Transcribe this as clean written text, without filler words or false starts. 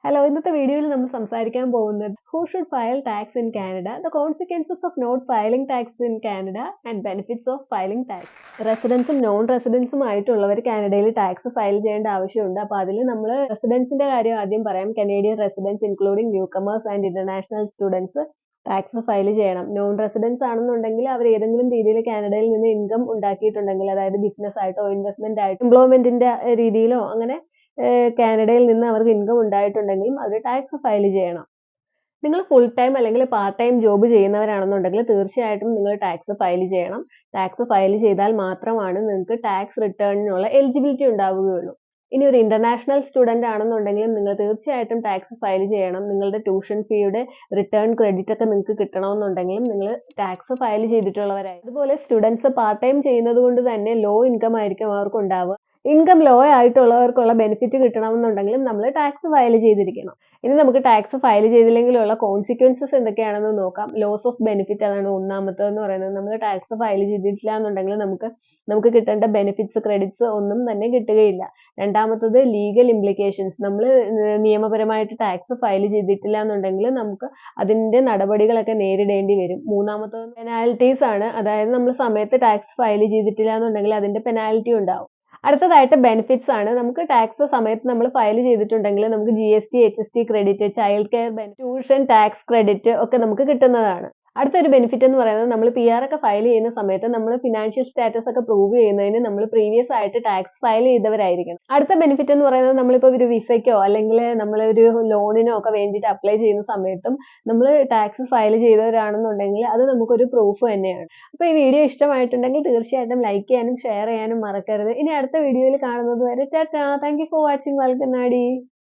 Hello, ഇന്നത്തെ വീഡിയോയിൽ നമ്മൾ സംസാരിക്കാൻ പോകുന്നത് Who should file tax in Canada, the consequences of not filing tax in Canada and benefits of filing tax. റെസിഡൻസും non റെസിഡൻസും ആയിട്ടുള്ളവർ കാനഡയിൽ ടാക്സ് ഫയൽ ചെയ്യേണ്ട ആവശ്യമുണ്ട്. അപ്പോൾ അതിൽ നമ്മൾ റെസിഡൻസിന്റെ കാര്യം ആദ്യം പറയാം. Canadian residents including newcomers and international students tax file ചെയ്യണം. നോൺ റെസിഡൻസ് ആണെന്നുണ്ടെങ്കിൽ അവർ ഏതെങ്കിലും രീതിയിൽ കാനഡയിൽ നിന്ന് ഇൻകം ഉണ്ടാക്കിയിട്ടുണ്ടെങ്കിൽ, അതായത് ബിസിനസ് ആയിട്ടോ ഇൻവെസ്റ്റ്മെന്റ് ആയിട്ടോ എംപ്ലോയ്മെന്റിന്റെ രീതിയിലോ അങ്ങനെ കാനഡയിൽ നിന്ന് അവർക്ക് ഇൻകം ഉണ്ടായിട്ടുണ്ടെങ്കിലും അവർ ടാക്സ് ഫയൽ ചെയ്യണം. നിങ്ങൾ ഫുൾ ടൈം അല്ലെങ്കിൽ പാർട്ട് ടൈം ജോബ് ചെയ്യുന്നവരാണെന്നുണ്ടെങ്കിൽ തീർച്ചയായിട്ടും നിങ്ങൾ ടാക്സ് ഫയൽ ചെയ്യണം. ടാക്സ് ഫയൽ ചെയ്താൽ മാത്രമാണ് നിങ്ങൾക്ക് ടാക്സ് റിട്ടേണിനുള്ള എലിജിബിലിറ്റി ഉണ്ടാവുകയുള്ളൂ. ഇനി ഒരു ഇന്റർനാഷണൽ സ്റ്റുഡന്റ് ആണെന്നുണ്ടെങ്കിലും നിങ്ങൾ തീർച്ചയായിട്ടും ടാക്സ് ഫയൽ ചെയ്യണം. നിങ്ങളുടെ ട്യൂഷൻ ഫീയുടെ റിട്ടേൺ ക്രെഡിറ്റ് ഒക്കെ നിങ്ങൾക്ക് കിട്ടണമെന്നുണ്ടെങ്കിലും നിങ്ങൾ ടാക്സ് ഫയൽ ചെയ്തിട്ടുള്ളവരായി. അതുപോലെ സ്റ്റുഡൻസ് പാർട്ട് ടൈം ചെയ്യുന്നത് കൊണ്ട് തന്നെ ലോ ഇൻകം ആയിരിക്കും അവർക്ക് ഉണ്ടാവുക. ഇൻകം ലോ ആയിട്ടുള്ളവർക്കുള്ള ബെനിഫിറ്റ് കിട്ടണമെന്നുണ്ടെങ്കിലും നമ്മൾ ടാക്സ് ഫയൽ ചെയ്തിരിക്കണം. ഇനി നമുക്ക് ടാക്സ് ഫയൽ ചെയ്തില്ലെങ്കിലുള്ള കോൺസിക്വൻസസ് എന്തൊക്കെയാണെന്ന് നോക്കാം. ലോസ് ഓഫ് ബെനിഫിറ്റ് അതാണ് ഒന്നാമത്തേന്ന് പറയുന്നത്. നമ്മൾ ടാക്സ് ഫയൽ ചെയ്തിട്ടില്ല എന്നുണ്ടെങ്കിൽ നമുക്ക് കിട്ടേണ്ട ബെനിഫിറ്റ്സ് ക്രെഡിറ്റ്സ് ഒന്നും തന്നെ കിട്ടുകയില്ല. രണ്ടാമത്തത് ലീഗൽ ഇംപ്ലിക്കേഷൻസ്. നമ്മൾ നിയമപരമായിട്ട് ടാക്സ് ഫയൽ ചെയ്തിട്ടില്ല എന്നുണ്ടെങ്കിൽ നമുക്ക് അതിന്റെ നടപടികളൊക്കെ നേരിടേണ്ടി വരും. മൂന്നാമത്തത് പെനാൽറ്റീസ് ആണ്. അതായത് നമ്മൾ സമയത്ത് ടാക്സ് ഫയൽ ചെയ്തിട്ടില്ല എന്നുണ്ടെങ്കിൽ അതിന്റെ പെനാൽറ്റി ഉണ്ടാവും. അടുത്തതായിട്ട് ബെനിഫിറ്റ്സ് ആണ്. നമുക്ക് ടാക്സ് സമയത്ത് നമ്മൾ ഫയൽ ചെയ്തിട്ടുണ്ടെങ്കിൽ നമുക്ക് GST, HST credit, child care benefit, tuition tax credit ഒക്കെ നമുക്ക് കിട്ടുന്നതാണ്. അടുത്തൊരു ബെനിഫിറ്റ് എന്ന് പറയുന്നത് നമ്മൾ PR ഒക്കെ ഫയൽ ചെയ്യുന്ന സമയത്ത് നമ്മൾ ഫിനാൻഷ്യൽ സ്റ്റാറ്റസ് ഒക്കെ പ്രൂവ് ചെയ്യുന്നതിന് നമ്മൾ പ്രീവിയസ് ആയിട്ട് ടാക്സ് ഫയൽ ചെയ്തവരായിരിക്കണം. അടുത്ത ബെനിഫിറ്റ് എന്ന് പറയുന്നത് നമ്മളിപ്പോൾ ഒരു വിസയ്ക്കോ അല്ലെങ്കിൽ നമ്മളൊരു ലോണിനോ ഒക്കെ വേണ്ടിയിട്ട് അപ്ലൈ ചെയ്യുന്ന സമയത്തും നമ്മൾ ടാക്സ് ഫയൽ ചെയ്തവരാണെന്നുണ്ടെങ്കിൽ അത് നമുക്കൊരു പ്രൂഫ് തന്നെയാണ്. അപ്പോൾ ഈ വീഡിയോ ഇഷ്ടമായിട്ടുണ്ടെങ്കിൽ തീർച്ചയായിട്ടും ലൈക്ക് ചെയ്യാനും ഷെയർ ചെയ്യാനും മറക്കരുത്. ഇനി അടുത്ത വീഡിയോയിൽ കാണുന്നത് വരെ Tata. Thank you for watching. Welcome നാടി.